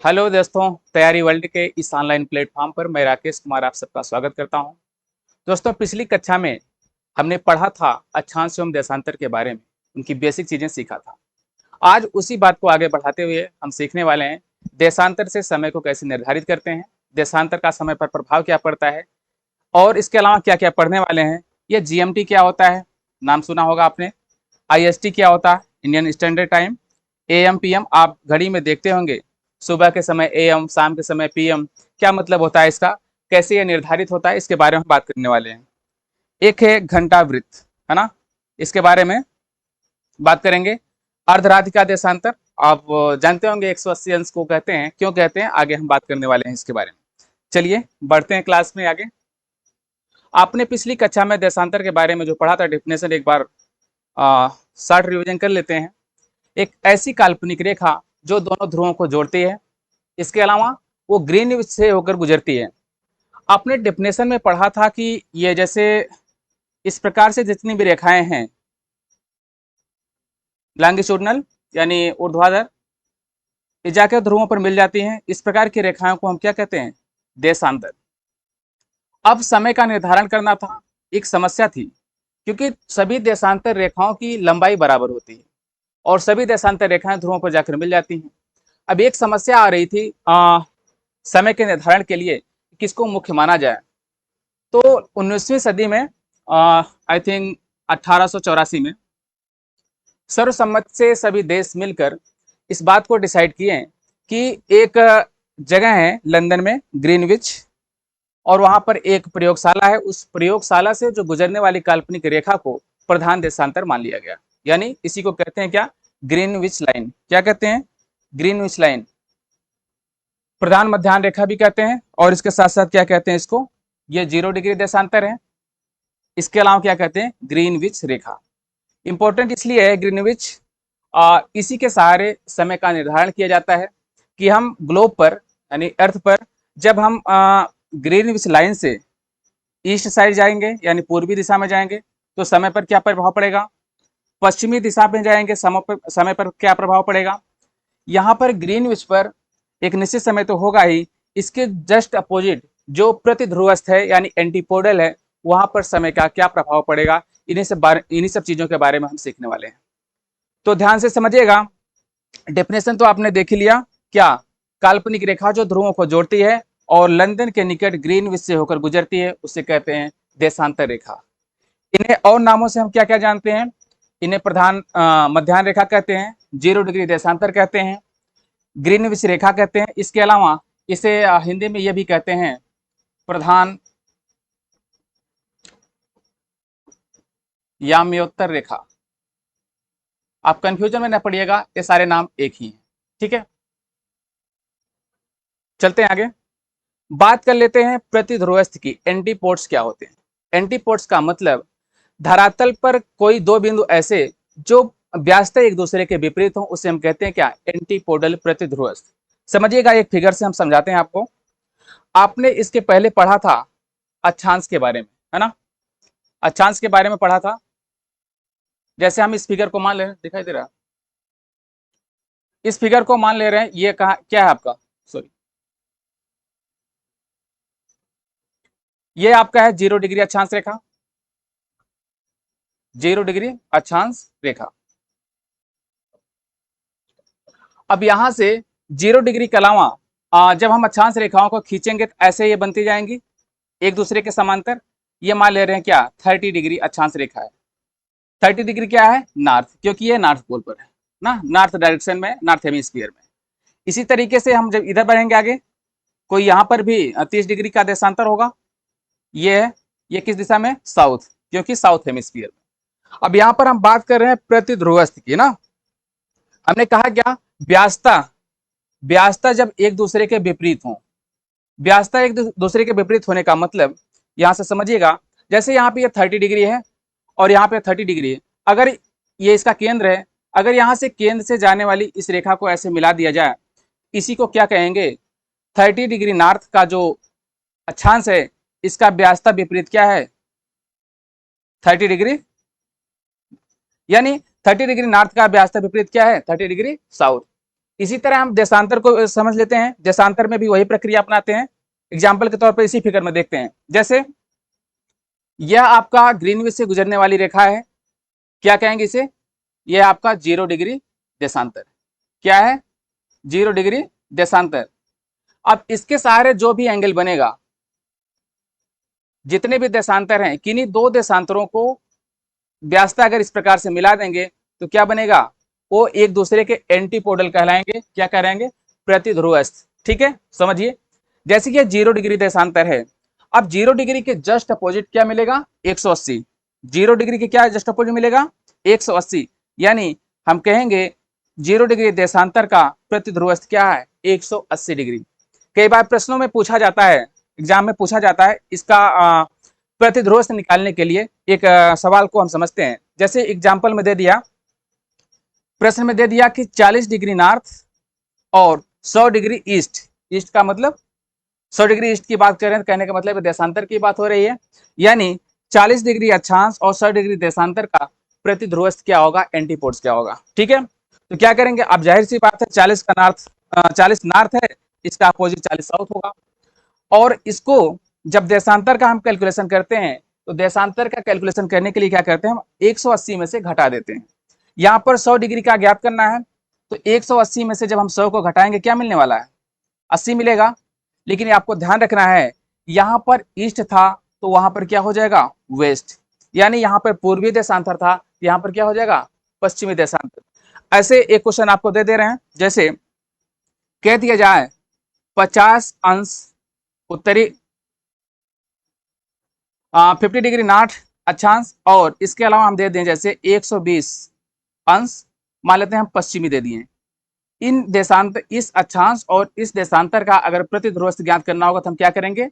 Hello दोस्तों, तैयारी world के इस ऑनलाइन प्लेटफॉर्म पर मैं राकेश कुमार आप सबका स्वागत करता हूं। दोस्तों, पिछली कक्षा में हमने पढ़ा था अक्षांश एवं देशांतर के बारे में, उनकी बेसिक चीजें सीखा था। आज उसी बात को आगे बढ़ाते हुए हम सीखने वाले हैं देशांतर से समय को कैसे निर्धारित करते हैं, देशांतर का समय पर प्रभाव क्या पड़ता है और इसके अलावा क्या क्या पढ़ने वाले हैं। ये जीएमटी क्या होता है, नाम सुना होगा आपने। आईएसटी क्या होता है, Indian standard time. Am PM आप घड़ी में देखते होंगे, सुबह के समय एएम, शाम के समय पीएम। क्या मतलब होता है इसका, कैसे ये निर्धारित होता है, इसके बारे में बात करने वाले हैं। एक है घंटा वृत्त, है ना, इसके बारे में बात करेंगे। अर्धरात्रि का देशांतर आप जानते होंगे, 180 अंश को कहते हैं, क्यों कहते हैं आगे हम बात करने वाले हैं इसके बारे में। चलिए बढ़ते हैं क्लास में आगे। आपने पिछली कक्षा में देशांतर के बारे में जो पढ़ा था डेफिनेशन एक बार शॉर्ट रिवीजन कर लेते हैं। एक ऐसी काल्पनिक रेखा जो दोनों ध्रुवों को जोड़ती है, इसके अलावा वो ग्रीनविच से होकर गुजरती है। आपने डेफिनेशन में पढ़ा था कि ये जैसे इस प्रकार से जितनी भी रेखाएं हैं, लॉन्गिट्यूडनल यानी ऊर्ध्वाधर, ये जाकर ध्रुवों पर मिल जाती हैं। इस प्रकार की रेखाओं को हम क्या कहते हैं, देशांतर। अब समय का निर्धारण करना था, एक समस्या थी, क्योंकि सभी देशांतर रेखाओं की लंबाई बराबर होती है और सभी देशांतर रेखाएं ध्रुवों पर जाकर मिल जाती हैं। अब एक समस्या आ रही थी समय के निर्धारण के लिए किसको मुख्य माना जाए। तो 19वीं सदी में आई थिंक 1884 में सर्वसम्मत से सभी देश मिलकर इस बात को डिसाइड किए कि एक जगह है लंदन में, ग्रीनविच, और वहां पर एक प्रयोगशाला है। उस प्रयोगशाला से जो गुजरने वाली काल्पनिक रेखा को प्रधान देशांतर मान लिया गया। यानी इसी को कहते हैं क्या, ग्रीनविच लाइन। क्या कहते हैं, ग्रीनविच लाइन। प्रधान मध्याह्न रेखा भी कहते हैं, और इसके साथ साथ क्या कहते हैं इसको, ये 0 डिग्री देशांतर है। इसके अलावा क्या कहते हैं, ग्रीनविच रेखा। इंपॉर्टेंट इसलिए है ग्रीनविच, इसी के सहारे समय का निर्धारण किया जाता है कि हम ग्लोब पर यानी अर्थ पर जब हम ग्रीनविच लाइन से ईस्ट साइड जाएंगे यानी पूर्वी दिशा में जाएंगे तो समय पर क्या प्रभाव पड़ेगा, पश्चिमी दिशा में जाएंगे समय पर क्या प्रभाव पड़ेगा। यहाँ पर ग्रीनविच पर एक निश्चित समय तो होगा ही, इसके जस्ट अपोजिट जो प्रतिध्रुवस्थ है यानी एंटीपोडल है, वहां पर समय का क्या प्रभाव पड़ेगा। इन्हीं सब चीजों के बारे में हम सीखने वाले हैं। तो ध्यान से समझिएगा। डेफिनेशन तो आपने देख ही लिया, क्या, काल्पनिक रेखा जो ध्रुवों को जोड़ती है और लंदन के निकट ग्रीनविच से होकर गुजरती है, उसे कहते हैं देशांतर रेखा। इन्हें और नामों से हम क्या क्या जानते हैं, इन्हें प्रधान मध्याह्न रेखा कहते हैं, 0 डिग्री देशांतर कहते हैं, ग्रीनविच रेखा कहते हैं। इसके अलावा इसे हिंदी में यह भी कहते हैं प्रधान याम्योत्तर रेखा। आप कंफ्यूजन में न पड़िएगा, ये सारे नाम एक ही हैं, ठीक है। चलते हैं आगे, बात कर लेते हैं प्रतिध्रुवस्थ की। एंटीपोड्स क्या होते हैं। एंटीपोड्स का मतलब धरातल पर कोई दो बिंदु ऐसे जो व्यासतः एक दूसरे के विपरीत हो, उसे हम कहते हैं क्या, एंटीपोडल प्रतिध्रुवस्थ। समझिएगा, एक फिगर से हम समझाते हैं आपको। आपने इसके पहले पढ़ा था अक्षांश के बारे में, है ना, अक्षांश के बारे में पढ़ा था। जैसे हम इस फिगर को मान ले रहे हैं, दिखाई दे रहा है, इस फिगर को मान ले रहे हैं, ये कहा क्या है आपका, सॉरी, ये आपका है 0 डिग्री अक्षांश रेखा, 0 डिग्री अक्षांश रेखा। अब यहां से 0 डिग्री के अलावा जब हम अक्षांश रेखाओं को खींचेंगे तो ऐसे ये बनती जाएंगी एक दूसरे के समांतर। ये मान ले रहे हैं क्या, 30 डिग्री अक्षांश रेखा है। 30 डिग्री क्या है, नॉर्थ, क्योंकि ये नॉर्थ पोल पर है ना, नॉर्थ डायरेक्शन में, नॉर्थ हेमिस्फीयर में। इसी तरीके से हम जब इधर बढ़ेंगे आगे, कोई यहाँ पर भी 30 डिग्री का देशांतर होगा। ये है, ये किस दिशा में, साउथ, क्योंकि साउथ हेमिस्फीयर में। अब यहाँ पर हम बात कर रहे हैं प्रतिध्रुवस्थ की ना। हमने कहा क्या, व्यासता, व्यासता जब एक दूसरे के विपरीत हो, व्यासता एक दूसरे के विपरीत होने का मतलब, यहां से समझिएगा, जैसे यहाँ पे ये 30 डिग्री है और यहाँ पे 30 डिग्री है। अगर ये इसका केंद्र है, अगर यहाँ से केंद्र से जाने वाली इस रेखा को ऐसे मिला दिया जाए, इसी को क्या कहेंगे, 30 डिग्री नॉर्थ का जो अक्षांश है, इसका व्यासता विपरीत क्या है, 30 डिग्री, यानी 30 डिग्री नॉर्थ का व्यासता विपरीत क्या है, 30 डिग्री साउथ। इसी तरह हम देशांतर को समझ लेते हैं, देशांतर में भी वही प्रक्रिया अपनाते हैं। एग्जाम्पल के तौर पर इसी फिगर में देखते हैं, जैसे यह आपका ग्रीनविच से गुजरने वाली रेखा है, क्या कहेंगे इसे, यह आपका 0 डिग्री देशांतर, क्या है 0 डिग्री देशांतर। अब इसके सहारे जो भी एंगल बनेगा, जितने भी देशांतर हैं, किन्हीं दो देशांतरों को व्यासता अगर इस प्रकार से मिला देंगे तो क्या बनेगा, वो एक दूसरे के एंटीपोडल कहलाएंगे, क्या कहलाएंगे, प्रतिध्रुवस्थ। ठीक है, समझिए, जैसे कि 0 डिग्री देशांतर है, अब 0 डिग्री के जस्ट अपोजिट क्या मिलेगा, 180। 0 डिग्री के क्या जस्ट अपोजिट मिलेगा, 180, यानी हम कहेंगे 0 डिग्री देशांतर का प्रतिध्रुवस्थ क्या है, 180 डिग्री। कई बार प्रश्नों में पूछा जाता है, एग्जाम में पूछा जाता है, इसका प्रतिध्रुवस्थ निकालने के लिए एक सवाल को हम समझते हैं। जैसे एग्जाम्पल में दे दिया, प्रश्न में दे दिया कि 40 डिग्री नॉर्थ और 100 डिग्री ईस्ट, ईस्ट का मतलब 100 डिग्री ईस्ट की बात करें, कहने का मतलब देशांतर की बात हो रही है, यानी 40 डिग्री अक्षांश और 100 डिग्री देशांतर का प्रतिध्रुवस्थ क्या होगा, एंटीपोड्स क्या होगा। ठीक है, तो क्या करेंगे, अब जाहिर सी बात है 40 का नॉर्थ, 40 नॉर्थ है, इसका अपोजिट 40 साउथ होगा, और इसको जब देशांतर का हम कैलकुलेशन करते हैं, तो देशांतर का कैलकुलेशन करने के लिए क्या करते हैं, हम 180 में से घटा देते हैं। यहाँ पर 100 डिग्री का ज्ञात करना है, तो 180 में से जब हम 100 को घटाएंगे क्या मिलने वाला है, 80 मिलेगा। लेकिन आपको ध्यान रखना है, यहाँ पर ईस्ट था तो वहां पर क्या हो जाएगा, वेस्ट, यानी यहाँ पर पूर्वी देशांतर था, यहाँ पर क्या हो जाएगा, पश्चिमी देशांतर। ऐसे एक क्वेश्चन आपको दे रहे हैं, जैसे कह दिया जाए 50 अंश उत्तरी 50 डिग्री नॉर्थ अक्षांश, और इसके अलावा हम दे दें जैसे 120 अंश, मान लेते हैं हम पश्चिमी दे दिए। इन देशांतर, इस अक्षांश और इस देशांतर का अगर प्रतिध्रुवस्थ ज्ञात करना होगा तो हम क्या करेंगे,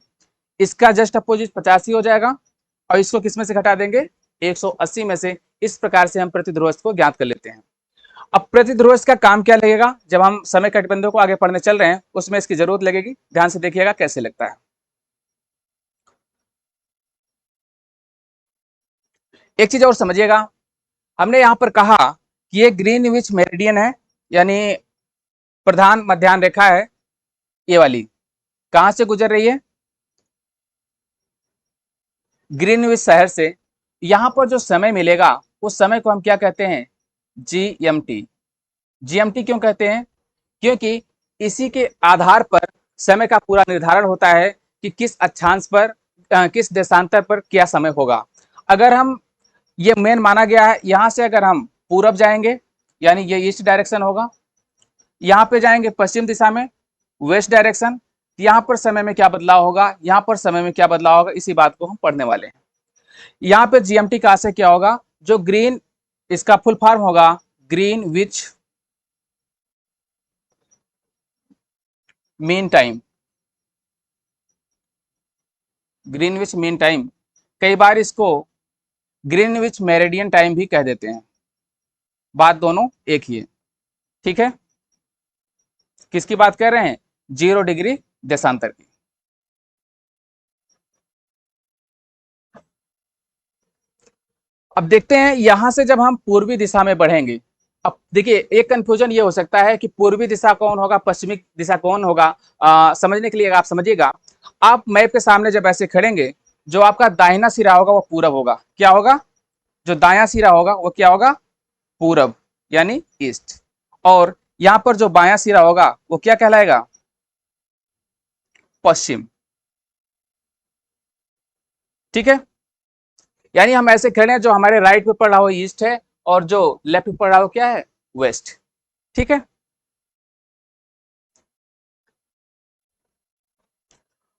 इसका जस्ट अपोजिट 50 ही हो जाएगा, और इसको किस में से घटा देंगे, 180 में से। इस प्रकार से हम प्रतिध्रुवस्थ को ज्ञात कर लेते हैं। अब प्रतिध्रुवस्थ का काम क्या लगेगा, जब हम समय कटबंधों को आगे पढ़ने चल रहे हैं उसमें इसकी जरूरत लगेगी, ध्यान से देखिएगा कैसे लगता है। एक चीज और समझिएगा, हमने यहां पर कहा कि ये ग्रीनविच मेरिडियन है, यानी प्रधान मध्याह्न रेखा है, ये वाली कहां से गुजर रही है, ग्रीनविच शहर से। यहां पर जो समय मिलेगा उस समय को हम क्या कहते हैं, जीएमटी। जीएमटी क्यों कहते हैं, क्योंकि इसी के आधार पर समय का पूरा निर्धारण होता है कि किस अक्षांश पर, किस देशांतर पर क्या समय होगा। अगर हम, ये मेन माना गया है, यहां से अगर हम पूरब जाएंगे यानी ये ईस्ट डायरेक्शन होगा, यहाँ पे जाएंगे पश्चिम दिशा में वेस्ट डायरेक्शन, यहाँ पर समय में क्या बदलाव होगा, यहाँ पर समय में क्या बदलाव होगा, इसी बात को हम पढ़ने वाले हैं। यहाँ पे जीएमटी का आशय क्या होगा, जो ग्रीन, इसका फुल फॉर्म होगा Greenwich mean time, Greenwich mean time, कई बार इसको ग्रीनविच मेरिडियन टाइम भी कह देते हैं, बात दोनों एक ही है। ठीक है, किसकी बात कर रहे हैं, 0 डिग्री देशांतर की। अब देखते हैं यहां से जब हम पूर्वी दिशा में बढ़ेंगे, अब देखिए एक कंफ्यूजन ये हो सकता है कि पूर्वी दिशा कौन होगा, पश्चिमी दिशा कौन होगा। समझने के लिए आप समझिएगा, आप मैप के सामने जब ऐसे खड़ेंगे, जो आपका दाहिना सिरा होगा वो पूरब होगा, क्या होगा, जो दाया सिरा होगा वो क्या होगा, पूरब यानी ईस्ट, और यहां पर जो बायां सिरा होगा वो क्या कहलाएगा, पश्चिम। ठीक है, यानी हम ऐसे खड़े हैं, जो हमारे राइट पे पड़ रहा हो ईस्ट है, और जो लेफ्ट पे पड़ रहा हो क्या है, वेस्ट। ठीक है,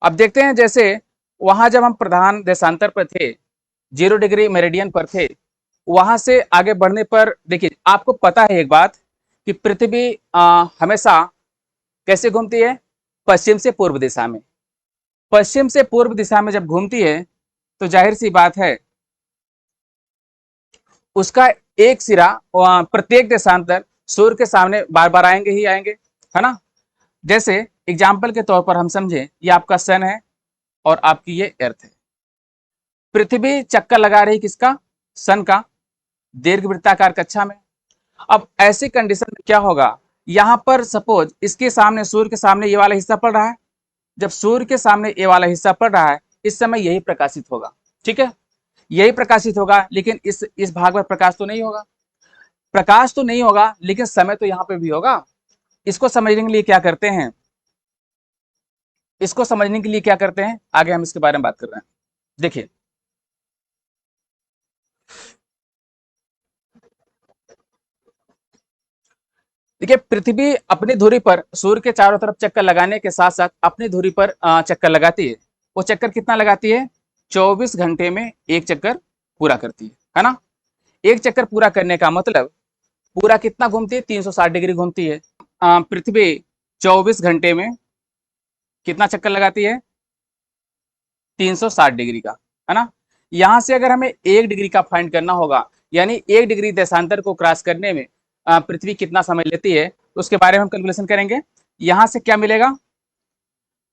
अब देखते हैं, जैसे वहां जब हम प्रधान देशांतर पर थे, 0 डिग्री मेरिडियन पर थे, वहां से आगे बढ़ने पर देखिए आपको पता है एक बात, कि पृथ्वी हमेशा कैसे घूमती है, पश्चिम से पूर्व दिशा में। पश्चिम से पूर्व दिशा में जब घूमती है तो जाहिर सी बात है उसका एक सिरा, प्रत्येक देशांतर सूर्य के सामने बार बार आएंगे ही आएंगे, है ना। जैसे एग्जाम्पल के तौर पर हम समझे, ये आपका सन है और आपकी ये अर्थ है, पृथ्वी चक्कर लगा रही किसका, सन का, दीर्घवृत्ताकार कक्षा में। अब ऐसी कंडीशन में क्या होगा, यहां पर सपोज इसके सामने, सूर्य के सामने ये वाला हिस्सा पड़ रहा है। जब सूर्य के सामने ये वाला हिस्सा पड़ रहा है, इस समय यही प्रकाशित होगा। ठीक है, यही प्रकाशित होगा, लेकिन इस भाग में प्रकाश तो नहीं होगा। प्रकाश तो नहीं होगा, लेकिन समय तो यहां पे भी होगा। इसको समझने के लिए क्या करते हैं, इसको समझने के लिए क्या करते हैं, आगे हम इसके बारे में बात कर रहे हैं। देखिए, देखिए पृथ्वी अपनी धुरी पर सूर्य के चारों तरफ चक्कर लगाने के साथ साथ अपनी धुरी पर चक्कर लगाती है। वो चक्कर कितना लगाती है, 24 घंटे में एक चक्कर पूरा करती है ना। एक चक्कर पूरा करने का मतलब पूरा कितना घूमती है, 360 डिग्री घूमती है। पृथ्वी 24 घंटे में कितना चक्कर लगाती है, 360 डिग्री का, है ना। यहां से अगर हमें 1 डिग्री का फाइंड करना होगा, यानी 1 डिग्री देशांतर को क्रॉस करने में पृथ्वी कितना समय लेती है, तो उसके बारे में हम कैलकुलेशन करेंगे। यहां से क्या मिलेगा,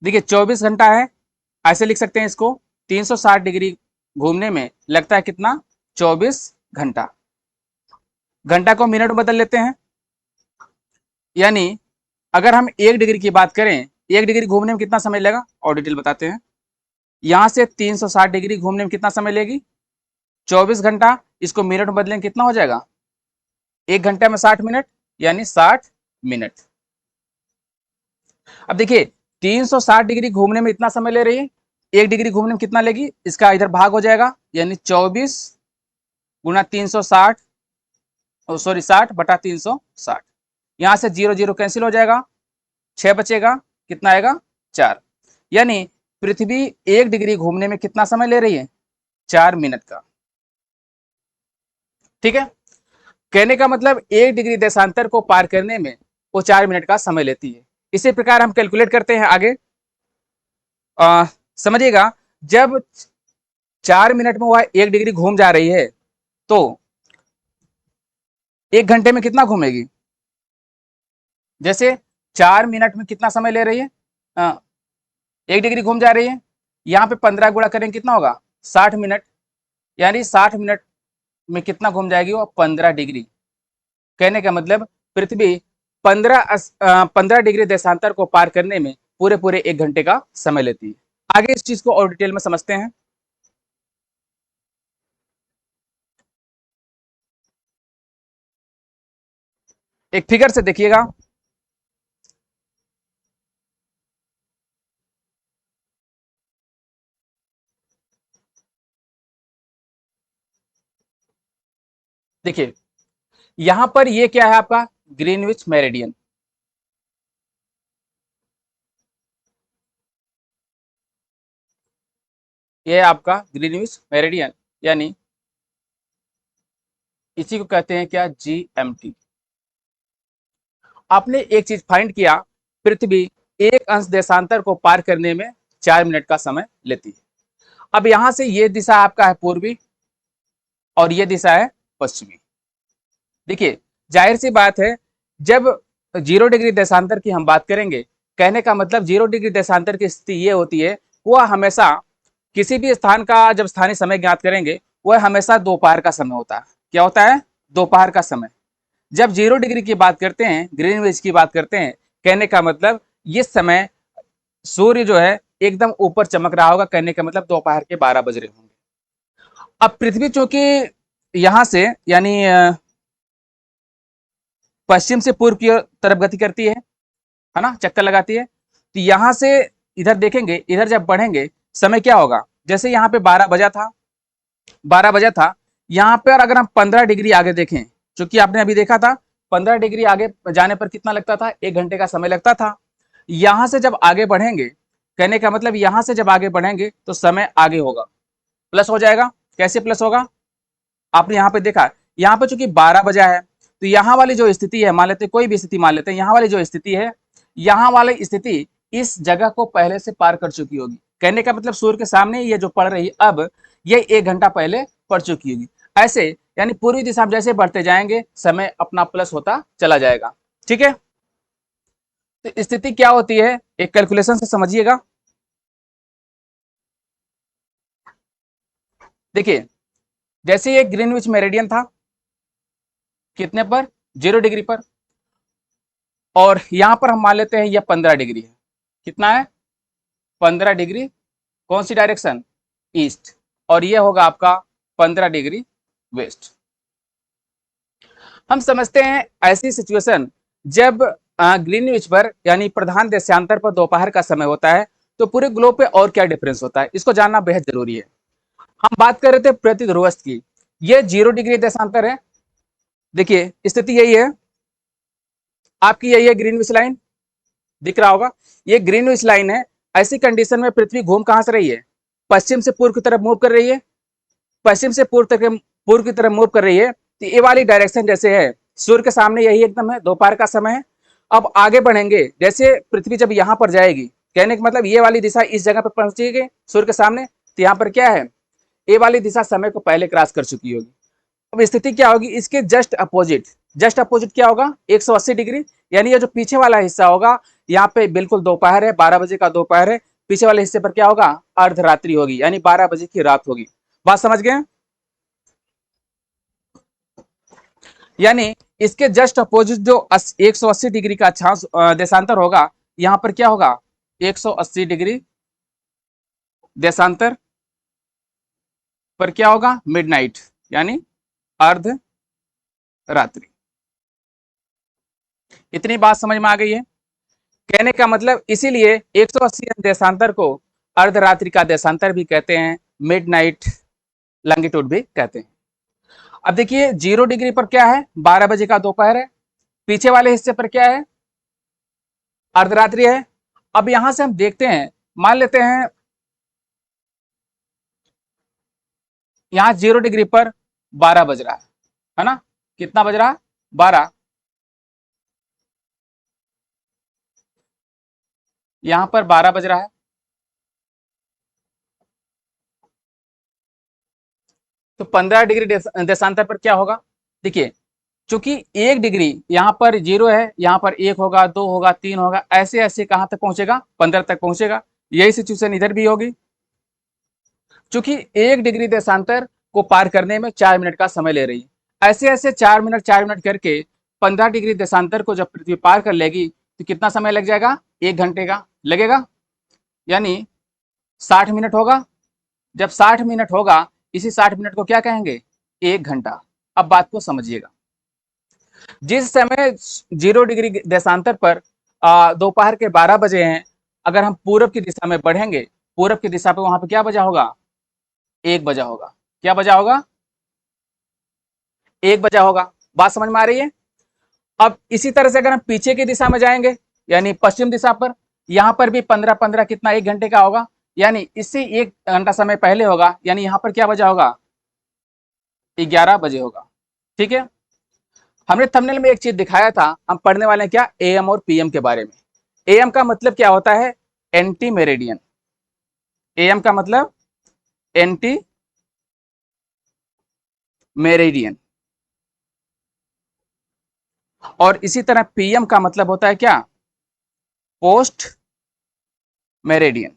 देखिए 24 घंटा है, ऐसे लिख सकते हैं इसको, 360 डिग्री घूमने में लगता है कितना, 24 घंटा। घंटा को मिनट में बदल लेते हैं, यानी अगर हम 1 डिग्री की बात करें, 1 डिग्री घूमने में कितना समय लगेगा, और डिटेल बताते हैं। यहां से 360 डिग्री घूमने में कितना समय लेगी, 24 घंटा। इसको मिनट में बदलें कितना हो जाएगा, 1 घंटे में 60 मिनट, यानी 60 मिनट। अब देखिए 360 डिग्री घूमने में इतना समय ले रही है, 1 डिग्री घूमने में कितना लेगी, इसका इधर भाग हो जाएगा, यानी 24 गुना 360, सॉरी 60/360। यहां से 0 0 कैंसिल हो जाएगा, 6 बचेगा, कितना आएगा, 4। यानी पृथ्वी 1 डिग्री घूमने में कितना समय ले रही है, 4 मिनट का। ठीक है, कहने का मतलब 1 डिग्री देशांतर को पार करने में वो 4 मिनट का समय लेती है। इसी प्रकार हम कैलकुलेट करते हैं आगे। समझिएगा, जब 4 मिनट में वह 1 डिग्री घूम जा रही है, तो 1 घंटे में कितना घूमेगी, जैसे 4 मिनट में कितना समय ले रही है, 1 डिग्री घूम जा रही है, यहाँ पे 15 गुणा करेंगे कितना होगा, 60 मिनट। यानी 60 मिनट में कितना घूम जाएगी वो, 15 डिग्री। कहने का मतलब पृथ्वी 15 डिग्री देशांतर को पार करने में पूरे पूरे 1 घंटे का समय लेती है। आगे इस चीज को और डिटेल में समझते हैं। एक फिगर से देखिएगा, देखिए यहां पर ये क्या है आपका, ग्रीनविच मेरिडियन। ये है आपका ग्रीनविच मेरिडियन, यानी इसी को कहते हैं क्या, जीएमटी। आपने एक चीज फाइंड किया, पृथ्वी 1 अंश देशांतर को पार करने में 4 मिनट का समय लेती है। अब यहां से ये दिशा आपका है पूर्वी, और ये दिशा है पश्चिमी। देखिए जाहिर सी बात है, जब 0 डिग्री देशांतर की हम बात करेंगे, कहने का मतलब 0 डिग्री देशांतर की स्थिति ये होती है, वह हमेशा किसी भी स्थान का जब स्थानीय समय ज्ञात करेंगे, वह हमेशा दोपहर का समय होता है। क्या होता है, दोपहर का समय। जब 0 डिग्री की बात करते हैं, ग्रीनविच की बात करते हैं, कहने का मतलब ये समय सूर्य जो है एकदम ऊपर चमक रहा होगा, कहने का मतलब दोपहर के 12 बज रहे होंगे। अब पृथ्वी चूंकि यहां से यानी पश्चिम से पूर्व की तरफ गति करती है ना, चक्कर लगाती है, तो यहां से इधर देखेंगे, इधर जब बढ़ेंगे समय क्या होगा, जैसे यहाँ पे 12 बजा था, 12 बजा था, यहाँ पर अगर हम 15 डिग्री आगे देखें, चूंकि आपने अभी देखा था 15 डिग्री आगे जाने पर कितना लगता था, 1 घंटे का समय लगता था। यहां से जब आगे बढ़ेंगे, कहने का मतलब यहां से जब आगे बढ़ेंगे तो समय आगे होगा, प्लस हो जाएगा। कैसे प्लस होगा, आपने यहाँ पे देखा, यहाँ पे चूंकि 12 बजा है, तो यहाँ वाली जो स्थिति है, मान लेते कोई भी स्थिति मान लेते हैं, यहाँ वाली जो स्थिति है, यहाँ वाली स्थिति इस जगह को पहले से पार कर चुकी होगी। कहने का मतलब सूर्य के सामने ये जो पड़ रही है, अब ये 1 घंटा पहले पड़ चुकी होगी। ऐसे यानी पूर्वी दिशा में जैसे बढ़ते जाएंगे, समय अपना प्लस होता चला जाएगा। ठीक है, तो स्थिति क्या होती है, एक कैलकुलेशन से समझिएगा। देखिए जैसे ये ग्रीनविच मेरिडियन था, कितने पर, 0 डिग्री पर, और यहां पर हम मान लेते हैं यह 15 डिग्री है। कितना है? 15 डिग्री। कौन सी डायरेक्शन? ईस्ट। और यह होगा आपका 15 डिग्री वेस्ट। हम समझते हैं ऐसी सिचुएशन जब ग्रीनविच पर यानी प्रधान देशांतर पर दोपहर का समय होता है तो पूरे ग्लोब पे और क्या डिफरेंस होता है, इसको जानना बेहद जरूरी है। हम बात कर रहे थे प्रति ध्रुवस्थ की। ये 0 डिग्री देशांतर है। देखिए स्थिति यही है आपकी, यही है ग्रीनविच लाइन, दिख रहा होगा। ये ग्रीनविच लाइन है। ऐसी कंडीशन में पृथ्वी घूम कहां से रही है? पश्चिम से पूर्व की तरफ मूव कर रही है। पश्चिम से पूर्व की तरफ मूव कर रही है। तो ये वाली डायरेक्शन जैसे है सूर्य के सामने यही एकदम है, दोपहर का समय है। अब आगे बढ़ेंगे, जैसे पृथ्वी जब यहां पर जाएगी, कहने का मतलब ये वाली दिशा इस जगह पर पहुंचेगी सूर्य के सामने, तो यहाँ पर क्या है, ये वाली दिशा समय को पहले क्रॉस कर चुकी होगी। अब स्थिति क्या होगी इसके जस्ट अपोजिट। जस्ट अपोजिट क्या होगा? 180 डिग्री। यानी ये जो पीछे वाला हिस्सा होगा, यहाँ पे बिल्कुल दोपहर है, 12 बजे का दोपहर है। पीछे वाले हिस्से पर क्या होगा? अर्धरात्रि होगी, यानी 12 बजे की रात होगी। बात समझ गए? यानी इसके जस्ट अपोजिट जो 180 डिग्री का अक्षांश देशांतर होगा, यहां पर क्या होगा? 180 डिग्री देशांतर पर क्या होगा? मिडनाइट, यानी अर्ध रात्रि। इतनी बात समझ में आ गई है? कहने का मतलब इसीलिए 180 देशांतर को अर्धरात्रि का देशांतर भी कहते हैं, मिडनाइट लॉन्गिट्यूड भी कहते हैं। अब देखिए 0 डिग्री पर क्या है? 12 बजे का दोपहर है। पीछे वाले हिस्से पर क्या है? अर्धरात्रि है। अब यहां से हम देखते हैं, मान लेते हैं यहां 0 डिग्री पर 12 बज रहा है ना? कितना बज रहा है? 12। यहां पर 12 बज रहा है। तो 15 डिग्री देशांतर पर क्या होगा? देखिए चूंकि 1 डिग्री यहाँ पर 0 है, यहाँ पर 1 होगा, 2 होगा, 3 होगा, ऐसे ऐसे कहां तक पहुंचेगा? 15 तक पहुंचेगा। यही सिचुएशन इधर भी होगी। चूंकि 1 डिग्री देशांतर को पार करने में 4 मिनट का समय ले रही है, ऐसे ऐसे 4 मिनट करके 15 डिग्री देशांतर को जब पृथ्वी पार कर लेगी तो कितना समय लग जाएगा? 1 घंटे का लगेगा, यानी 60 मिनट होगा। जब 60 मिनट होगा, इसी 60 मिनट को क्या कहेंगे? 1 घंटा। अब बात को समझिएगा। जिस समय 0 डिग्री देशांतर पर दोपहर के 12 बजे हैं, अगर हम पूरब की दिशा में बढ़ेंगे, पूरब की दिशा पे वहां पे क्या बजा होगा? 1 बजा होगा। क्या बजा होगा? 1 बजा होगा। बात समझ में आ रही है? अब इसी तरह से अगर हम पीछे की दिशा में जाएंगे, यानी पश्चिम दिशा पर, यहां पर भी 15-15 कितना? 1 घंटे का होगा, यानी इससे 1 घंटा समय पहले होगा, यानी यहां पर क्या बजा होगा? 11 बजे होगा। ठीक है। हमने थंबनेल में एक चीज दिखाया था, हम पढ़ने वाले हैं क्या? एएम और पीएम के बारे में। एएम का मतलब क्या होता है? Anti meridian. एएम का मतलब एंटी मेरिडियन। और इसी तरह पीएम का मतलब होता है क्या? Post meridian.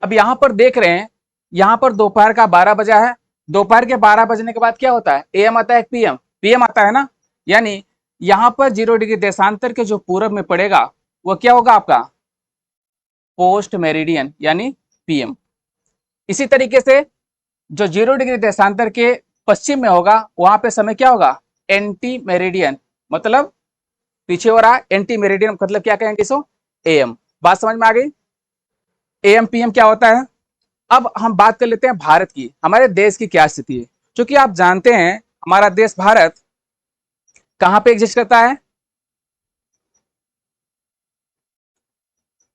अब यहां पर देख रहे हैं, यहां पर दोपहर का 12 बजा है। दोपहर के 12 बजने के बाद क्या होता है? एएम आता है, पीएम पीएम आता है ना। यानी यहां पर 0 डिग्री देशांतर के जो पूरब में पड़ेगा वो क्या होगा आपका? पोस्ट मेरिडियन, यानी पीएम। इसी तरीके से जो 0 डिग्री देशांतर के पश्चिम में होगा, वहां पे समय क्या होगा? एंटी मेरिडियन, मतलब पीछे हो रहा है। एंटी मेरिडियन मतलब क्या कहेंगे इसको? एएम। बात समझ में आ गई? एएम पीएम क्या होता है? अब हम बात कर लेते हैं भारत की, हमारे देश की क्या स्थिति है। क्योंकि आप जानते हैं हमारा देश भारत कहां पे एग्जिस्ट करता है?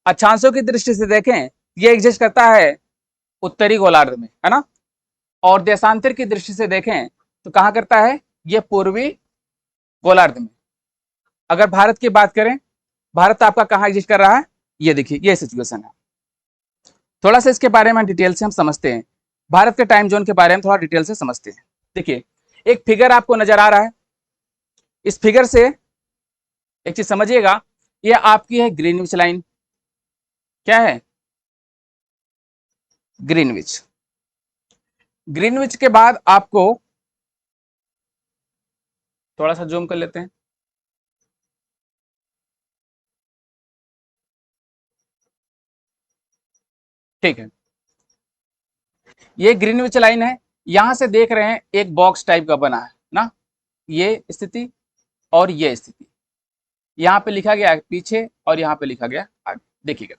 अक्षांशों की दृष्टि से देखें, ये एग्जिस्ट करता है उत्तरी गोलार्ध में, है ना। और देशांतर की दृष्टि से देखें तो कहां करता है? ये पूर्वी गोलार्ध में। अगर भारत की बात करें, भारत आपका कहां एग्जिस्ट कर रहा है? ये देखिए, ये सिचुएशन है। थोड़ा सा इसके बारे में डिटेल से हम समझते हैं, भारत के टाइम जोन के बारे में थोड़ा डिटेल से समझते हैं। देखिए एक फिगर आपको नजर आ रहा है, इस फिगर से एक चीज समझिएगा, ये आपकी है ग्रीनविच लाइन। क्या है? ग्रीनविच। ग्रीनविच के बाद आपको थोड़ा सा जूम कर लेते हैं। ठीक है, ये ग्रीनविच लाइन है। यहां से देख रहे हैं एक बॉक्स टाइप का बना है ना, ये स्थिति और ये स्थिति। यहाँ पे लिखा गया है पीछे और यहाँ पे लिखा गया आगे। देखिएगा,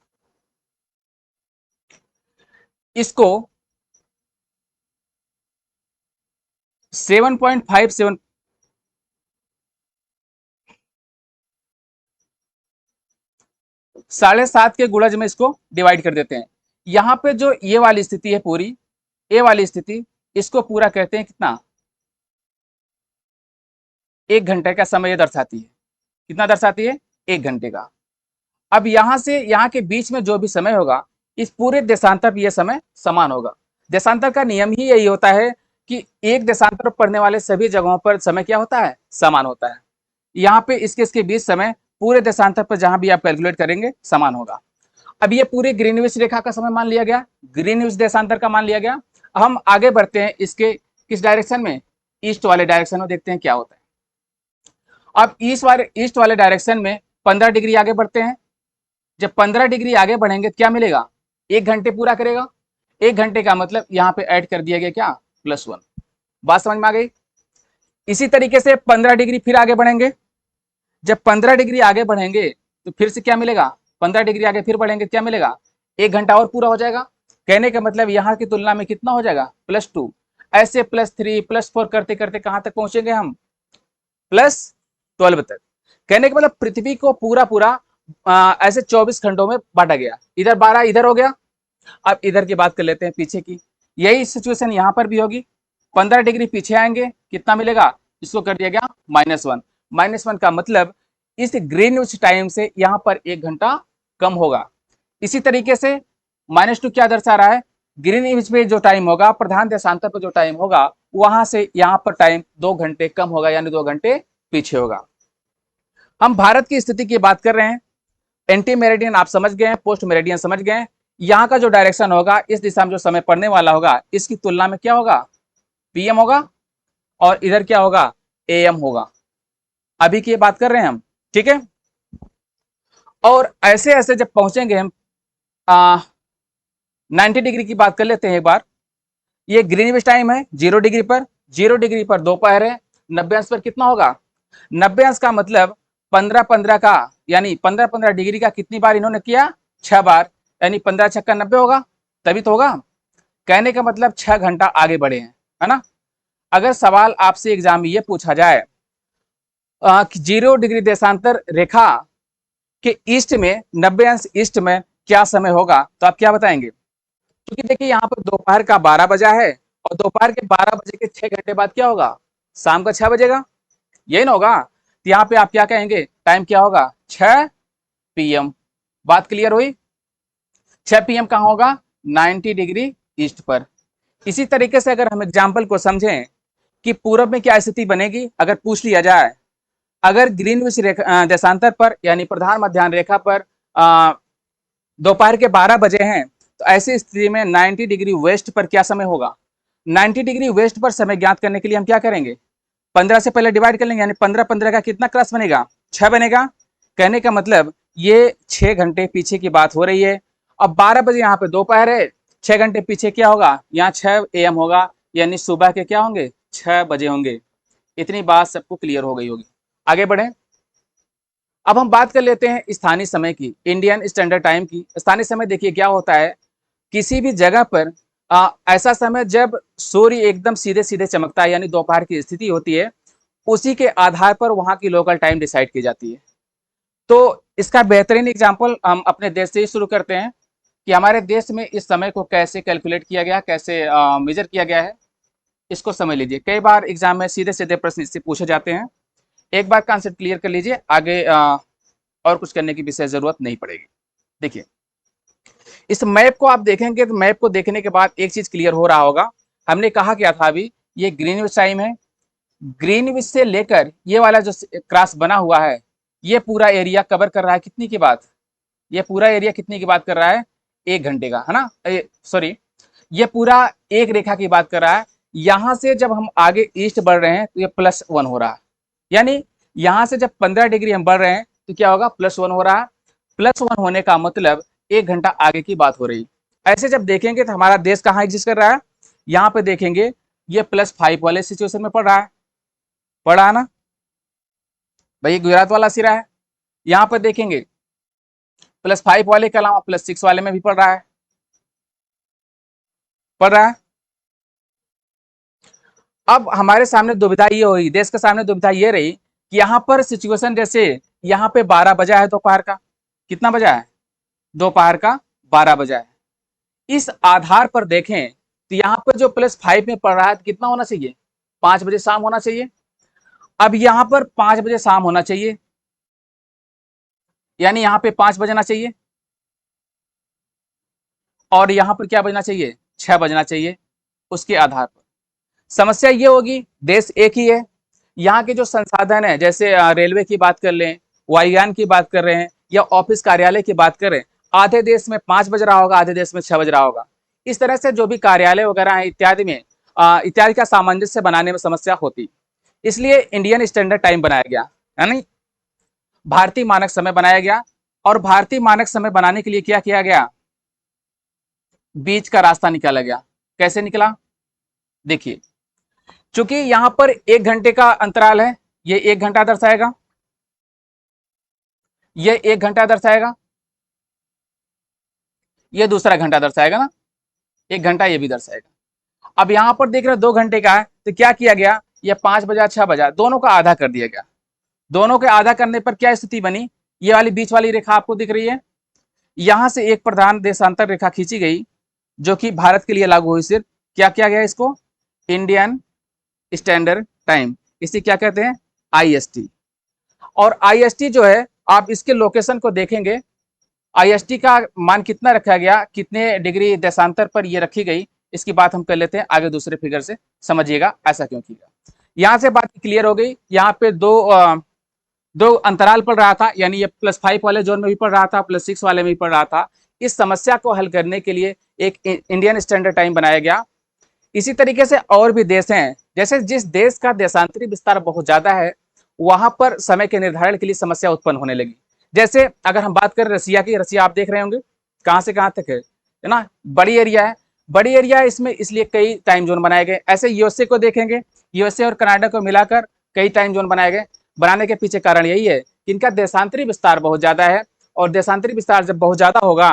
इसको 7.57, 7.5 के गुणज में इसको डिवाइड कर देते हैं। यहाँ पे जो ये वाली स्थिति है पूरी, ए वाली स्थिति, इसको पूरा कहते हैं कितना, 1 घंटे का समय ये दर्शाती है। कितना दर्शाती है, 1 घंटे का। अब यहां से यहाँ के बीच में जो भी समय होगा, इस पूरे देशांतर पर यह समय समान होगा। देशांतर का नियम ही यही होता है कि एक देशांतर पर पड़ने वाले सभी जगहों पर समय क्या होता है, समान होता है। यहाँ पे इसके बीच समय पूरे देशांतर पर जहां भी आप कैलकुलेट करेंगे समान होगा। अब ये पूरे ग्रीनविच रेखा का समय मान लिया गया, ग्रीनविच देशांतर का मान लिया गया। हम आगे बढ़ते हैं इसके किस डायरेक्शन में, ईस्ट वाले डायरेक्शन में, देखते हैं क्या होता है। अब ईस्ट वाले डायरेक्शन में 15 डिग्री आगे बढ़ते हैं। जब 15 डिग्री आगे बढ़ेंगे तो क्या मिलेगा, 1 घंटे पूरा करेगा। 1 घंटे का मतलब यहाँ पे ऐड कर दिया गया क्या, +1। बात समझ में आ गई। इसी तरीके से 15 डिग्री फिर आगे बढ़ेंगे। जब 15 डिग्री आगे बढ़ेंगे तो फिर से क्या मिलेगा, 15 डिग्री आगे फिर बढ़ेंगे क्या मिलेगा, 1 घंटा और पूरा हो जाएगा। कहने का मतलब यहाँ की तुलना में कितना हो जाएगा, +2। ऐसे +3 +4 करते करते कहां तक पहुंचेंगे हम, +12 तक। कहने का मतलब पृथ्वी को पूरा पूरा ऐसे 24 खंडों में बांटा गया। इधर 12 इधर हो गया। अब इधर की बात कर लेते हैं पीछे की। यही सिचुएशन यहां पर भी होगी। 15 डिग्री पीछे आएंगे, कितना मिलेगा, इसको कर दिया गया -1। -1 का मतलब इस ग्रीनविच टाइम से यहां पर 1 घंटा कम होगा। इसी तरीके से -2 क्या दर्शा रहा है, ग्रीनविच में जो टाइम होगा, प्रधान देशांतर पर जो टाइम होगा, वहां से यहां पर टाइम 2 घंटे कम होगा, यानी 2 घंटे पीछे होगा। हम भारत की स्थिति की बात कर रहे हैं। एंटी मेरिडियन आप समझ गए हैं, पोस्ट मेरिडियन समझ गए हैं। यहाँ का जो डायरेक्शन होगा, इस दिशा में जो समय पड़ने वाला होगा, इसकी तुलना में क्या होगा, पीएम होगा। और इधर क्या होगा, एएम होगा। अभी की बात कर रहे हैं हम, ठीक है। और ऐसे ऐसे जब पहुंचेंगे हम 90 डिग्री की बात कर लेते हैं एक बार। ये ग्रीनविच टाइम है 0 डिग्री पर, 0 डिग्री पर दोपहर है। 90 अंश पर कितना होगा, 90 अंश का मतलब 15-15 का, यानी 15-15 डिग्री का कितनी बार इन्होंने किया, 6 बार, यानी 15×6 = 90 होगा, तभी तो होगा। कहने का मतलब 6 घंटा आगे बढ़े हैं, है ना। अगर सवाल आपसे एग्जाम में ये पूछा जाए कि 0 डिग्री देशांतर रेखा के ईस्ट में, 90 अंश ईस्ट में क्या समय होगा, तो आप क्या बताएंगे। क्योंकि देखिए यहाँ पर दोपहर का 12 बजा है, और दोपहर के 12 बजे के 6 घंटे बाद क्या होगा, शाम का 6 बजेगा, यही ना होगा। तो यहाँ पे आप क्या कहेंगे, टाइम क्या होगा, 6 PM। बात क्लियर हुई। 6 PM कहाँ होगा, 90 डिग्री ईस्ट पर। इसी तरीके से अगर हम एग्जाम्पल को समझें कि पूरब में क्या स्थिति बनेगी, अगर पूछ लिया जाए, अगर ग्रीनविच देशांतर पर यानी प्रधान मध्याह्न रेखा पर दोपहर के 12 बजे हैं, तो ऐसी स्थिति में 90 डिग्री वेस्ट पर क्या समय होगा। 90 डिग्री वेस्ट पर समय ज्ञात करने के लिए हम क्या करेंगे, 15 से पहले डिवाइड कर लेंगे, यानी 15-15 का कितना क्रॉस बनेगा, 6 बनेगा। कहने का मतलब ये 6 घंटे पीछे की बात हो रही है। अब 12 बजे यहाँ पे दोपहर है, 6 घंटे पीछे क्या होगा, यहाँ 6 AM होगा, यानी सुबह के क्या होंगे, 6 बजे होंगे। इतनी बात सबको क्लियर हो गई होगी। आगे बढ़े। अब हम बात कर लेते हैं स्थानीय समय की, इंडियन स्टैंडर्ड टाइम की। स्थानीय समय देखिए क्या होता है, किसी भी जगह पर ऐसा समय जब सूर्य एकदम सीधे सीधे चमकता है, यानी दोपहर की स्थिति होती है, उसी के आधार पर वहां की लोकल टाइम डिसाइड की जाती है। तो इसका बेहतरीन एग्जाम्पल हम अपने देश से ही शुरू करते हैं कि हमारे देश में इस समय को कैसे कैलकुलेट किया गया, कैसे मेजर किया गया है, इसको समझ लीजिए। कई बार एग्जाम में सीधे सीधे प्रश्न इससे पूछे जाते हैं। एक बार कॉन्सेप्ट क्लियर कर लीजिए, आगे और कुछ करने की विशेष जरूरत नहीं पड़ेगी। देखिए, इस मैप को आप देखेंगे तो मैप को देखने के बाद एक चीज क्लियर हो रहा होगा। हमने कहा क्या था अभी, ये ग्रीनविच टाइम है। ग्रीनविच से लेकर ये वाला जो क्रॉस बना हुआ है, ये पूरा एरिया कवर कर रहा है कितनी की बात, ये पूरा एरिया कितनी की बात कर रहा है, 1 घंटे का, है ना। सॉरी, ये पूरा एक रेखा की बात कर रहा है। यहां से जब हम आगे ईस्ट बढ़ रहे हैं तो ये +1 हो रहा है। यानी यहां से जब 15 डिग्री हम बढ़ रहे हैं तो क्या होगा, +1 हो रहा है। +1 होने का मतलब 1 घंटा आगे की बात हो रही। ऐसे जब देखेंगे तो हमारा देश कहाँ एग्जिस्ट कर रहा है, यहाँ पे देखेंगे ये +5 वाले सिचुएशन में पड़ रहा है, पड़ा है ना भाई, गुजरात वाला सिरा है। यहाँ पर देखेंगे +5 वाले के अलावा +6 वाले में भी पड़ रहा है, पड़ रहा है। अब हमारे सामने दुविधा ये हुई, देश के सामने दुविधा ये रही कि यहाँ पर सिचुएशन जैसे यहाँ पे 12 बजा है दोपहर का, कितना बजा है, दोपहर का 12 बजा है। इस आधार पर देखें तो यहाँ पर जो +5 में पड़ रहा है तो कितना होना चाहिए, 5 बजे शाम होना चाहिए। अब यहाँ पर 5 बजे शाम होना चाहिए, यानी यहाँ पे 5 बजना चाहिए, और यहाँ पर क्या बजना चाहिए, 6 बजना चाहिए। उसके आधार पर समस्या ये होगी, देश एक ही है, यहाँ के जो संसाधन है, जैसे रेलवे की बात कर लें, वायुयान की बात कर रहे हैं, या ऑफिस कार्यालय की बात करें, आधे देश में 5 बज रहा होगा, आधे देश में 6 बज रहा होगा। इस तरह से जो भी कार्यालय वगैरह है इत्यादि में इत्यादि का सामंजस्य बनाने में समस्या होती, इसलिए इंडियन स्टैंडर्ड टाइम बनाया गया, यानी भारतीय मानक समय बनाया गया। और भारतीय मानक समय बनाने के लिए क्या किया गया, बीच का रास्ता निकाला गया। कैसे निकला, देखिए, चूंकि यहां पर 1 घंटे का अंतराल है, ये 1 घंटा दर्शाएगा, ये 1 घंटा दर्शाएगा, ये दूसरा घंटा दर्शाएगा ना, 1 घंटा ये भी दर्शाएगा। अब यहां पर देख रहे 2 घंटे का है, तो क्या किया गया, ये 5 बजा 6 बजा दोनों का आधा कर दिया गया। दोनों के आधा करने पर क्या स्थिति बनी, ये वाली बीच वाली रेखा आपको दिख रही है, यहां से एक प्रधान देशांतर रेखा खींची गई जो कि भारत के लिए लागू हुई। सिर्फ क्या किया गया, इसको इंडियन स्टैंडर्ड टाइम, इसे क्या कहते हैं, IST। और IST जो है, आप इसके लोकेशन को देखेंगे, IST का मान कितना रखा गया, कितने डिग्री देशांतर पर ये रखी गई, इसकी बात हम कर लेते हैं आगे दूसरे फिगर से, समझिएगा ऐसा क्यों किया। यहां से बात क्लियर हो गई, यहाँ पे दो अंतराल पड़ रहा था, यानी ये +5 वाले जोन में भी पड़ रहा था, +6 वाले में भी पड़ रहा था। इस समस्या को हल करने के लिए एक इंडियन स्टैंडर्ड टाइम बनाया गया। इसी तरीके से और भी देश हैं, जैसे जिस देश का देशांतरी विस्तार बहुत ज्यादा है, वहां पर समय के निर्धारण के लिए समस्या उत्पन्न होने लगी। जैसे अगर हम बात करें रसिया की, रसिया आप देख रहे होंगे कहां से कहां तक है ना, बड़ी एरिया है, बड़ी एरिया है, इसमें इसलिए कई टाइम जोन बनाए गए। ऐसे यूएसए को देखेंगे, यूएसए और कनाडा को मिलाकर कई टाइम जोन बनाए गए। बनाने के पीछे कारण यही है कि इनका देशांतरी विस्तार बहुत ज्यादा है, और देशांतरी विस्तार जब बहुत ज्यादा होगा,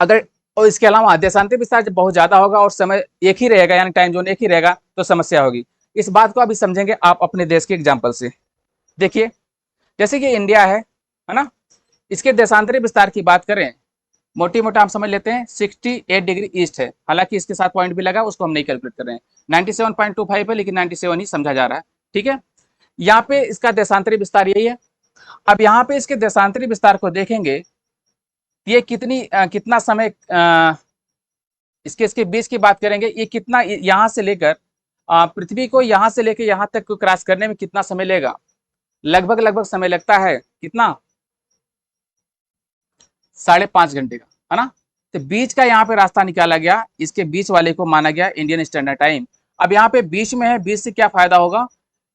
अगर, और इसके अलावा देशांतरी विस्तार जब बहुत ज्यादा होगा और समय एक ही रहेगा, यानी टाइम जोन एक ही रहेगा, तो समस्या होगी। इस बात को अभी समझेंगे आप अपने देश के एग्जाम्पल से। देखिए, जैसे कि इंडिया है ना, इसके देशांतरी विस्तार की बात करें, मोटी मोटा हम समझ लेते हैं 68 डिग्री ईस्ट है, हालांकि इसके साथ पॉइंट भी लगा, उसको हम नहीं कैलकुलेट कर रहे हैं। 97.25 है, लेकिन 97 ही समझा जा रहा है, ठीक है। यहाँ पे इसका देशांतरी विस्तार यही है। अब यहाँ पे इसके देशांतरी विस्तार को देखेंगे, ये कितना समय, इसके इसके बीच की बात करेंगे, ये कितना यहाँ से लेकर पृथ्वी को यहाँ से लेकर यहाँ तक को क्रॉस करने में कितना समय लेगा, लगभग लगभग समय लगता है कितना, 5.5 घंटे का, है ना। तो बीच का यहाँ पे रास्ता निकाला गया, इसके बीच वाले को माना गया इंडियन स्टैंडर्ड टाइम। अब यहाँ पे बीच में है, बीच से क्या फायदा होगा,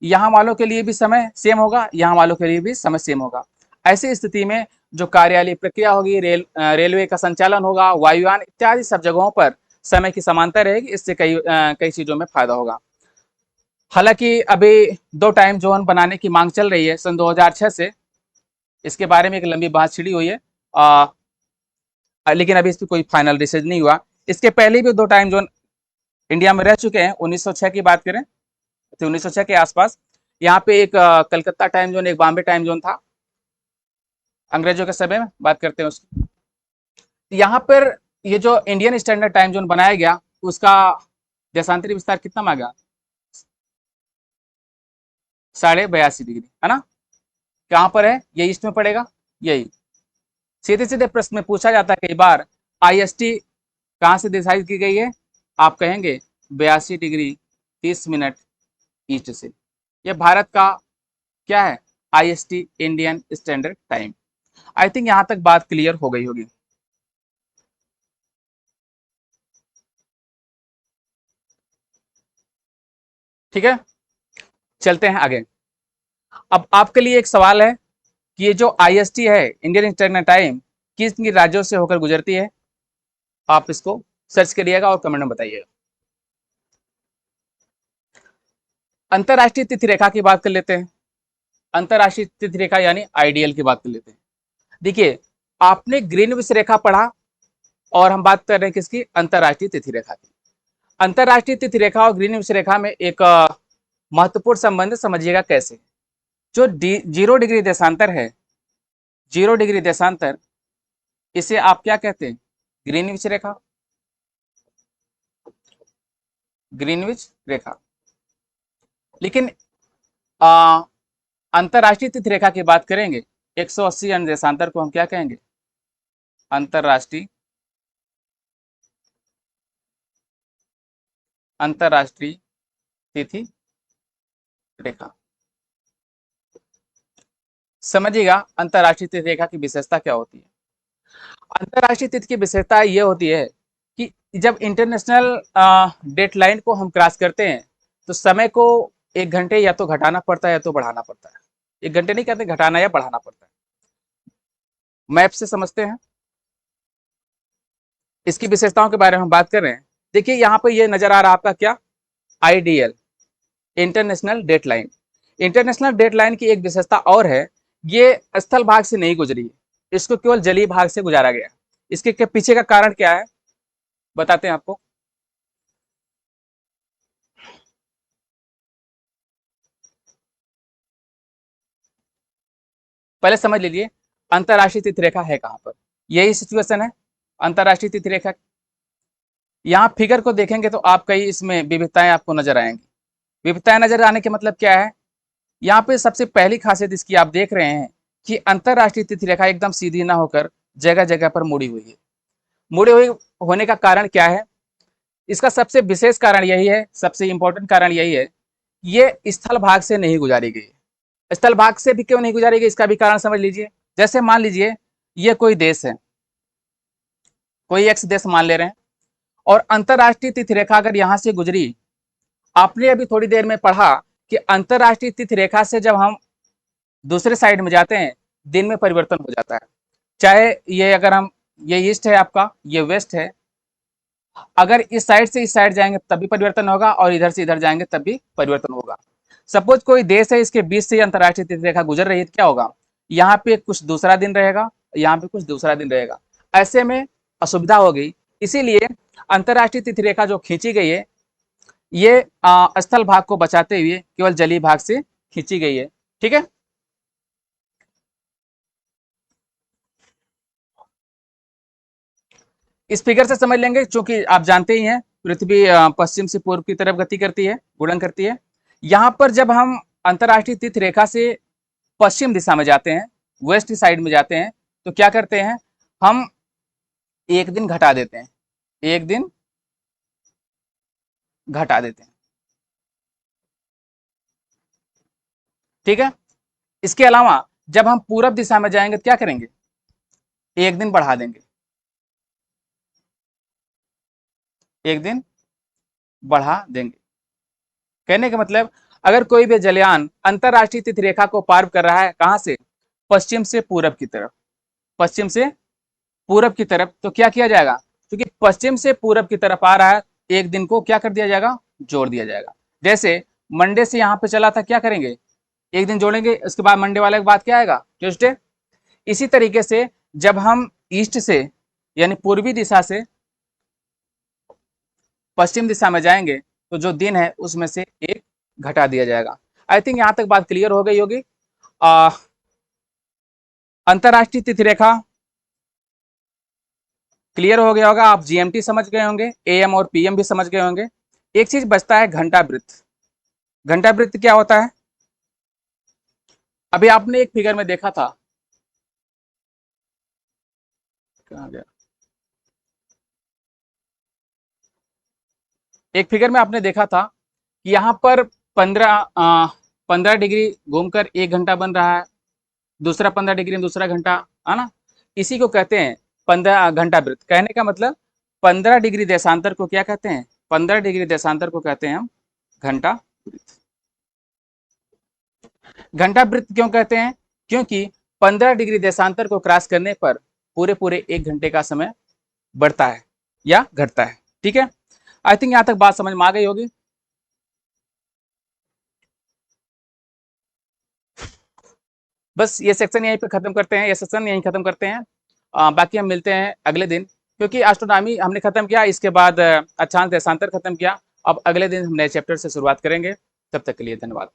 यहाँ वालों के लिए भी समय सेम होगा, यहाँ वालों के लिए भी समय सेम होगा। ऐसी स्थिति में जो कार्यालय प्रक्रिया होगी, रेलवे का संचालन होगा, वायुयान इत्यादि सब जगहों पर समय की समानता रहेगी, इससे कई चीजों में फायदा होगा। हालांकि अभी 2 टाइम जोन बनाने की मांग चल रही है सन 2006 से, इसके बारे में एक लंबी बात छिड़ी हुई है, लेकिन अभी इस पर कोई फाइनल डिसीजन नहीं हुआ। इसके पहले भी 2 टाइम जोन इंडिया में रह चुके हैं। 1906 की बात करें तो 1906 के आसपास यहाँ पे एक कलकत्ता टाइम जोन, एक बॉम्बे टाइम जोन था, अंग्रेजों के समय में बात करते हैं उसकी। यहाँ पर ये जो इंडियन स्टैंडर्ड टाइम जोन बनाया गया, उसका देशांतरी विस्तार कितना मांगा, 82.5 डिग्री, है ना। कहाँ पर है, ये ईस्ट में पड़ेगा, यही। सीधे सीधे प्रश्न में पूछा जाता है कई बार, IST कहाँ से डिसाइड की गई है, आप कहेंगे 82 डिग्री 30 मिनट ईस्ट से। ये भारत का क्या है, IST Indian standard time. I think यहां तक बात क्लियर हो गई होगी। ठीक है, चलते हैं आगे। अब आपके लिए एक सवाल है कि ये जो IST है, इंडियन स्टैंडर्ड टाइम, किस किन राज्यों से होकर गुजरती है? आप इसको सर्च करिएगा और कमेंट में बताइएगा। अंतरराष्ट्रीय तिथि रेखा की बात कर लेते हैं। अंतरराष्ट्रीय तिथि रेखा यानी IDL की बात कर लेते हैं। देखिए, आपने ग्रीनविच रेखा पढ़ा और हम बात कर रहे हैं किसकी? अंतरराष्ट्रीय तिथि रेखा की। अंतरराष्ट्रीय तिथि रेखा और ग्रीनविच रेखा में एक महत्वपूर्ण संबंध समझिएगा कैसे। जो 0 डिग्री देशांतर है, 0 डिग्री देशांतर, इसे आप क्या कहते हैं? ग्रीनविच रेखा, ग्रीनविच रेखा। लेकिन अंतरराष्ट्रीय तिथि रेखा की बात करेंगे, 180 अंश देशांतर को हम क्या कहेंगे? अंतरराष्ट्रीय अंतरराष्ट्रीय तिथि रेखा। समझिएगा अंतरराष्ट्रीय तिथि रेखा की विशेषता क्या होती है। अंतरराष्ट्रीय तिथि की विशेषता ये होती है कि जब इंटरनेशनल डेट लाइन को हम क्रॉस करते हैं तो समय को 1 घंटे या तो घटाना पड़ता है या तो बढ़ाना पड़ता है। 1 घंटे नहीं कहते, घटाना या बढ़ाना पड़ता है। मैप से समझते हैं, इसकी विशेषताओं के बारे में हम बात कर रहे हैं। देखिए यहाँ पे ये नजर आ रहा है आपका क्या? IDL, international date line. International date line की एक विशेषता और है, ये स्थल भाग से नहीं गुजरी, इसको केवल जलीय भाग से गुजारा गया। इसके पीछे का कारण क्या है बताते हैं आपको। पहले समझ लीजिए अंतरराष्ट्रीय तिथि रेखा है कहां पर। यही सिचुएशन है अंतरराष्ट्रीय तिथि रेखा। यहाँ फिगर को देखेंगे तो आप कई इसमें विविधताएं आपको नजर आएंगी। विविधताएं नजर आने के मतलब क्या है? यहाँ पे सबसे पहली खासियत इसकी आप देख रहे हैं कि अंतरराष्ट्रीय तिथि रेखा एकदम सीधी ना होकर जगह जगह पर मुड़ी हुई है। मुड़ी हुई होने का कारण क्या है? इसका सबसे विशेष कारण यही है, सबसे इंपॉर्टेंट कारण यही है, ये स्थल भाग से नहीं गुजारी गई। स्थल भाग से भी क्यों नहीं गुजारी गई, इसका भी कारण समझ लीजिए। जैसे मान लीजिए ये कोई देश है, कोई एक्स देश मान ले रहे हैं, और अंतरराष्ट्रीय तिथि रेखा अगर यहां से गुजरी, आपने अभी थोड़ी देर में पढ़ा कि अंतरराष्ट्रीय तिथि रेखा से जब हम दूसरे साइड में जाते हैं दिन में परिवर्तन हो जाता है। चाहे ये अगर हम, ये ईस्ट है आपका, ये वेस्ट है, अगर इस साइड से इस साइड जाएंगे तब भी परिवर्तन होगा और इधर से इधर जाएंगे तब भी परिवर्तन होगा। सपोज कोई देश है, इसके बीच से अंतरराष्ट्रीय तिथि रेखा गुजर रही है, क्या होगा? यहाँ पे कुछ दूसरा दिन रहेगा, यहाँ पे कुछ दूसरा दिन रहेगा, ऐसे में असुविधा होगी। इसीलिए अंतरराष्ट्रीय तिथि रेखा जो खींची गई है, ये स्थल भाग को बचाते हुए केवल जलीय भाग से खींची गई है। ठीक है, इस फिगर से समझ लेंगे, क्योंकि आप जानते ही हैं पृथ्वी पश्चिम से पूर्व की तरफ गति करती है, गुणन करती है। यहाँ पर जब हम अंतरराष्ट्रीय तिथि रेखा से पश्चिम दिशा में जाते हैं, वेस्ट साइड में जाते हैं, तो क्या करते हैं? हम एक दिन घटा देते हैं, एक दिन घटा देते हैं। ठीक है, इसके अलावा जब हम पूरब दिशा में जाएंगे तो क्या करेंगे? एक दिन बढ़ा देंगे, एक दिन बढ़ा देंगे। कहने का मतलब, अगर कोई भी जलयान अंतरराष्ट्रीय तिथि रेखा को पार कर रहा है, कहां से? पश्चिम से पूरब की तरफ, पश्चिम से पूरब की तरफ, तो क्या किया जाएगा? क्योंकि पश्चिम से पूरब की तरफ आ रहा है, एक दिन को क्या कर दिया जाएगा? जोड़ दिया जाएगा। जैसे मंडे से यहाँ पे चला था, क्या करेंगे? एक दिन जोड़ेंगे, उसके बाद मंडे वाले के बाद क्या आएगा? ट्यूसडे। इसी तरीके से जब हम ईस्ट से यानी पूर्वी दिशा से पश्चिम दिशा में जाएंगे तो जो दिन है उसमें से एक घटा दिया जाएगा। आई थिंक यहां तक बात क्लियर हो गई होगी। अंतरराष्ट्रीय तिथि रेखा क्लियर हो गया होगा, आप GMT समझ गए होंगे, AM और PM भी समझ गए होंगे। एक चीज बचता है, घंटा वृत्त। घंटा वृत्त क्या होता है? अभी आपने एक फिगर में देखा था, कहाँ गया? एक फिगर में आपने देखा था कि यहाँ पर 15 डिग्री घूमकर 1 घंटा बन रहा है, दूसरा 15 डिग्री में दूसरा घंटा, है ना? इसी को कहते हैं 15 घंटा वृत्त। कहने का मतलब 15 डिग्री देशांतर को क्या कहते हैं? 15 डिग्री देशांतर को कहते हैं हम घंटा वृत्त। घंटा वृत्त क्यों कहते हैं? क्योंकि 15 डिग्री देशांतर को क्रॉस करने पर पूरे पूरे 1 घंटे का समय बढ़ता है या घटता है। ठीक है, आई थिंक यहां तक बात समझ में आ गई होगी। बस ये सेक्शन यहीं पे खत्म करते हैं, ये सेक्शन यहीं खत्म करते हैं। बाकी हम मिलते हैं अगले दिन, क्योंकि एस्ट्रोनॉमी हमने खत्म किया, इसके बाद अक्षांश देशांतर खत्म किया। अब अगले दिन हम नए चैप्टर से शुरुआत करेंगे। तब तक के लिए धन्यवाद।